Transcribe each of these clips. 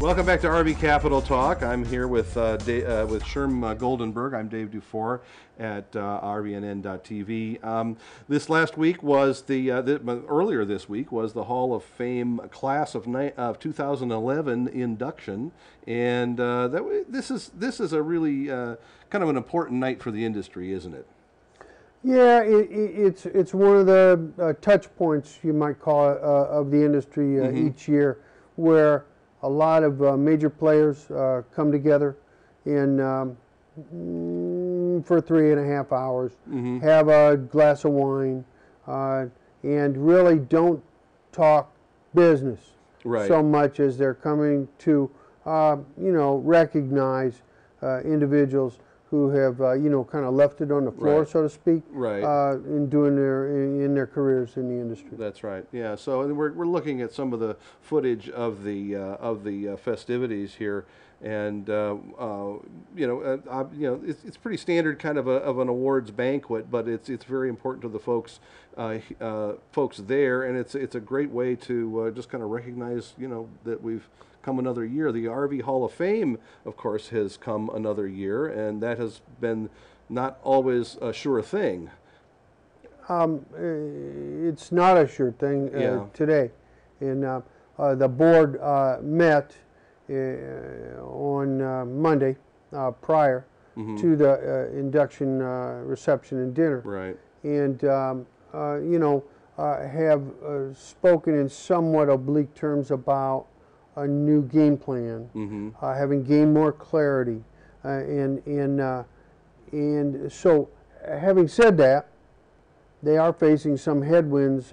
Welcome back to RV Capital Talk. I'm here with Sherm Goldenberg. I'm Dave Dufour at RVNN.TV. This last week was earlier this week was the Hall of Fame class of 2011 induction, and this is a really kind of an important night for the industry, isn't it? Yeah, it's one of the touch points, you might call it, of the industry each year, where a lot of major players come together for 3.5 hours, have a glass of wine, and really don't talk business so much as they're coming to, recognize individuals who have, kind of left it on the floor, so to speak, in their careers in the industry. That's right. Yeah. So we're looking at some of the footage of the festivities here, and it's pretty standard kind of an awards banquet, but it's very important to the folks there, and it's a great way to just kind of recognize that we've come another year. The RV Hall of Fame, of course, has come another year, and that has been not always a sure thing. It's not a sure thing today. And the board met on Monday prior to the induction reception and dinner. Right. And, have spoken in somewhat oblique terms about a new game plan, having gained more clarity, and so, having said that, they are facing some headwinds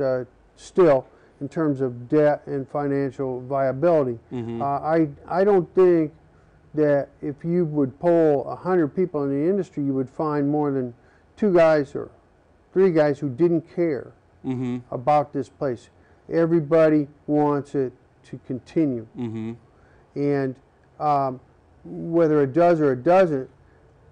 still in terms of debt and financial viability. I don't think that if you would poll 100 people in the industry, you would find more than 2 guys or 3 guys who didn't care about this place. Everybody wants it to continue, and whether it does or it doesn't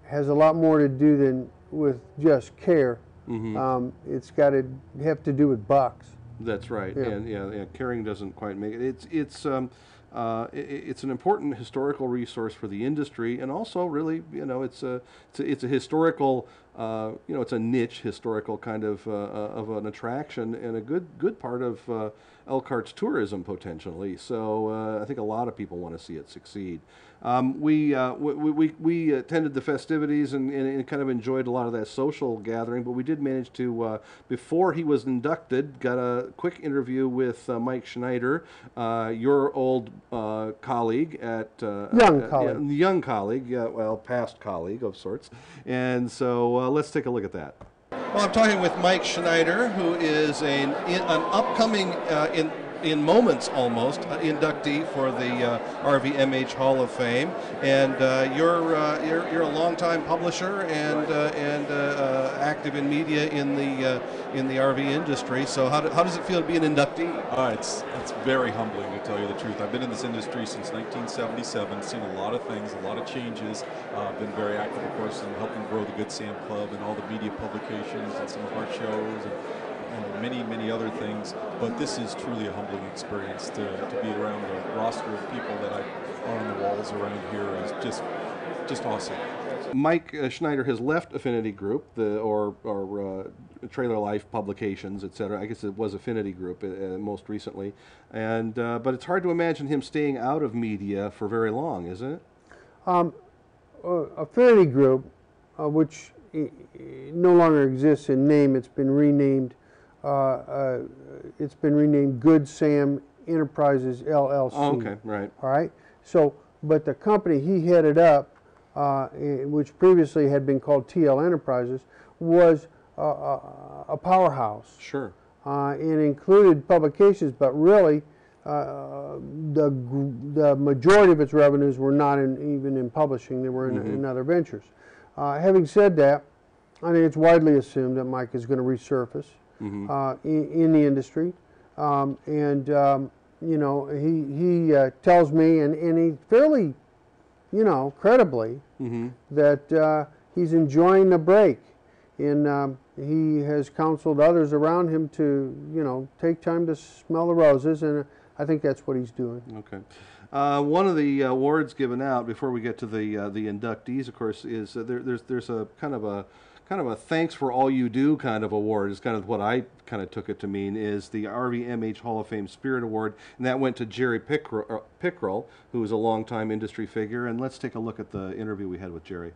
has a lot more to do than with just care. It's got to have to do with bucks. That's right. Yeah. And caring doesn't quite make it. It's an important historical resource for the industry, and also really it's a historical it's a niche historical kind of an attraction, and a good part of Elkhart's tourism potentially. So I think a lot of people want to see it succeed. We attended the festivities and kind of enjoyed a lot of that social gathering, but we did manage to, before he was inducted, got a quick interview with Mike Schneider, your old colleague at young colleague, past colleague of sorts. And so let's take a look at that. Well, I'm talking with Mike Schneider, who is an upcoming, in moments almost, inductee for the RVMH Hall of Fame, and you're a longtime publisher and active in media in the RV industry. So how does it feel to be an inductee? It's very humbling, to tell you the truth. I've been in this industry since 1977, seen a lot of things, a lot of changes. Been very active, of course, in helping grow the Good Sam Club and all the media publications and some of our shows and many, many other things. But this is truly a humbling experience to be around the roster of people that are on the walls around here is just awesome. Mike Schneider has left Affinity Group, or Trailer Life Publications, etc. I guess it was Affinity Group most recently, and but it's hard to imagine him staying out of media for very long, isn't it? Affinity Group, which no longer exists in name, it's been renamed. It's been renamed Good Sam Enterprises LLC. Oh, okay, right. All right. So, but the company he headed up, which previously had been called TL Enterprises, was a powerhouse. Sure. And included publications, but really, the majority of its revenues were not even in publishing; they were in other ventures. Having said that, I think it's widely assumed that Mike is going to resurface in the industry, and he tells me, and he fairly, credibly, that he's enjoying the break, and he has counseled others around him to, take time to smell the roses, and I think that's what he's doing. Okay. One of the awards given out before we get to the inductees, of course, is there's a kind of a thanks for all you do kind of award. Is kind of what I kind of took it to mean, is the RVMH Hall of Fame Spirit Award, and that went to Jerry Pickrell, who is a longtime industry figure. And let's take a look at the interview we had with Jerry.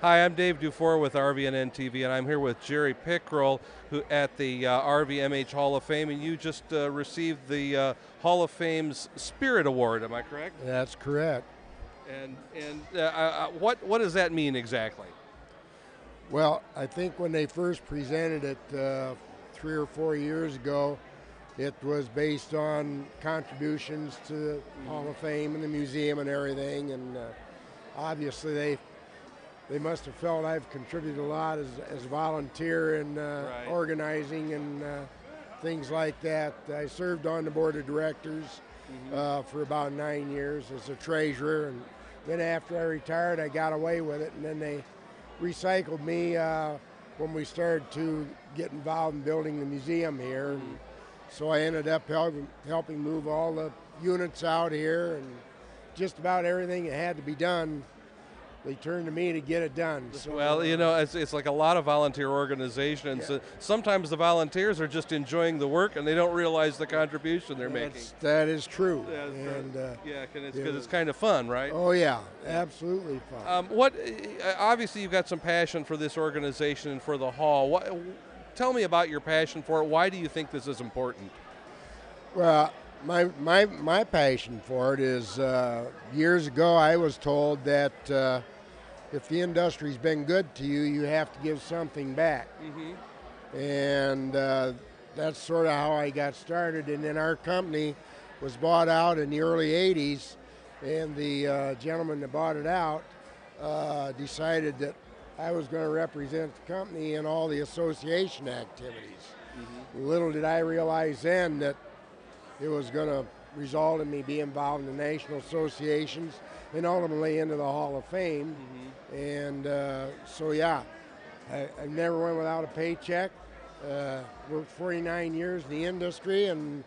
Hi, I'm Dave Dufour with RVNN TV, and I'm here with Jerry Pickrell, who at the RVMH Hall of Fame, and you just received the Hall of Fame's Spirit Award. Am I correct? That's correct. And what does that mean exactly? Well, I think when they first presented it 3 or 4 years ago, it was based on contributions to the Hall of Fame and the museum and everything, and obviously they must have felt I've contributed a lot as a volunteer in Right. organizing and things like that. I served on the board of directors for about 9 years as a treasurer, and then after I retired, I got away with it, and then they recycled me when we started to get involved in building the museum here. And so I ended up helping move all the units out here, and just about everything that had to be done, they turned to me to get it done. So, Well, you know, it's like a lot of volunteer organizations. Yeah. Sometimes the volunteers are just enjoying the work and they don't realize the contribution they're making. that is true. Yeah, And because it's kind of fun, right? oh yeah, absolutely fun. Obviously, you've got some passion for this organization and for the hall. Tell me about your passion for it. Why do you think this is important? Well, my passion for it is years ago I was told that if the industry's been good to you, you have to give something back. And that's sort of how I got started. And then our company was bought out in the early 80s, and the gentleman that bought it out decided that I was going to represent the company in all the association activities. Little did I realize then that it was going to result in me being involved in the national associations and ultimately into the Hall of Fame. And so, yeah, I never went without a paycheck. Worked 49 years in the industry, and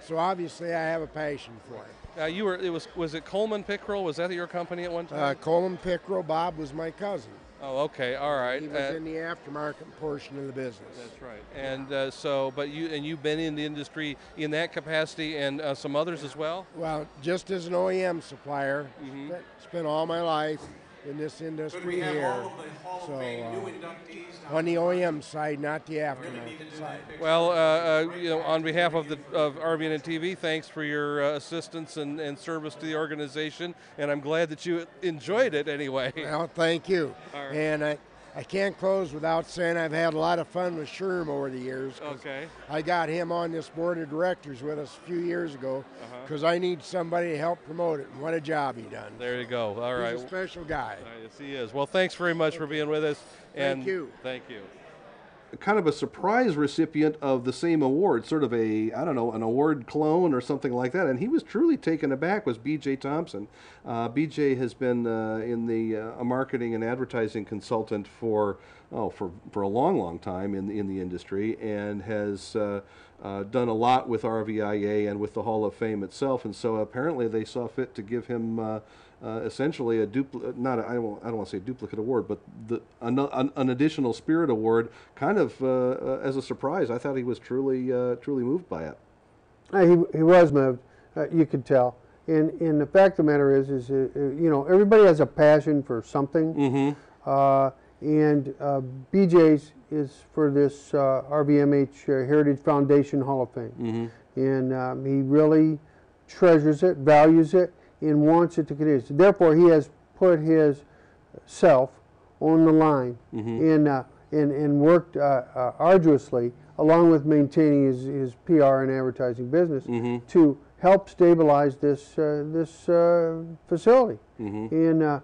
so obviously I have a passion for it. Was it Coleman Pickrell? Was that your company at one time? Coleman Pickrell, Bob was my cousin. Oh, okay, all right. He was in the aftermarket portion of the business. That's right. And you've been in the industry in that capacity, and some others as well. Well, just as an OEM supplier, spent all my life in this industry here. So on the OEM side, not the aftermarket side. Well, on behalf of RVNN TV, thanks for your assistance and service to the organization, and I'm glad that you enjoyed it anyway. Well, thank you. All right. And I can't close without saying I've had a lot of fun with Sherm over the years. Okay. I got him on this board of directors with us a few years ago because I need somebody to help promote it. And what a job he done. There you go. All right. He's a special guy. Yes, he is. Well, thanks very much for being with us. Thank you. Thank you. Kind of a surprise recipient of the same award, sort of an award clone or something like that. And he was truly taken aback, was B.J. Thompson. B.J. has been in a marketing and advertising consultant for a long, long time in the industry, and has done a lot with RVIA and with the Hall of Fame itself. And so apparently they saw fit to give him essentially I don't want to say a duplicate award, but an additional Spirit Award, kind of as a surprise. I thought he was truly moved by it. He was moved. You could tell. And the fact of the matter is everybody has a passion for something. And BJ's is for this RVMH Heritage Foundation Hall of Fame. And he really treasures it, values it, and wants it to continue. So therefore, he has put his self on the line and worked arduously, along with maintaining his PR and advertising business, to help stabilize this facility. And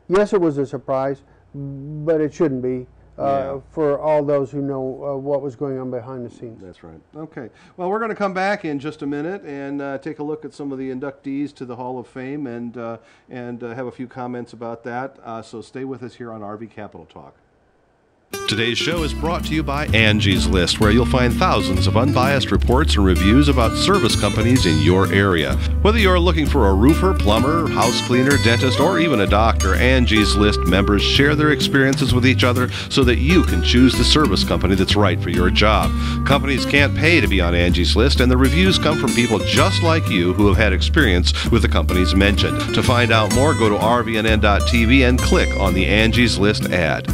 yes, it was a surprise, but it shouldn't be. For all those who know what was going on behind the scenes. That's right. Okay. Well, we're going to come back in just a minute and take a look at some of the inductees to the Hall of Fame and have a few comments about that. So stay with us here on RV Capital Talk. Today's show is brought to you by Angie's List, where you'll find thousands of unbiased reports and reviews about service companies in your area. Whether you're looking for a roofer, plumber, house cleaner, dentist, or even a doctor, Angie's List members share their experiences with each other so that you can choose the service company that's right for your job. Companies can't pay to be on Angie's List, and the reviews come from people just like you who have had experience with the companies mentioned. To find out more, go to rvnn.tv and click on the Angie's List ad.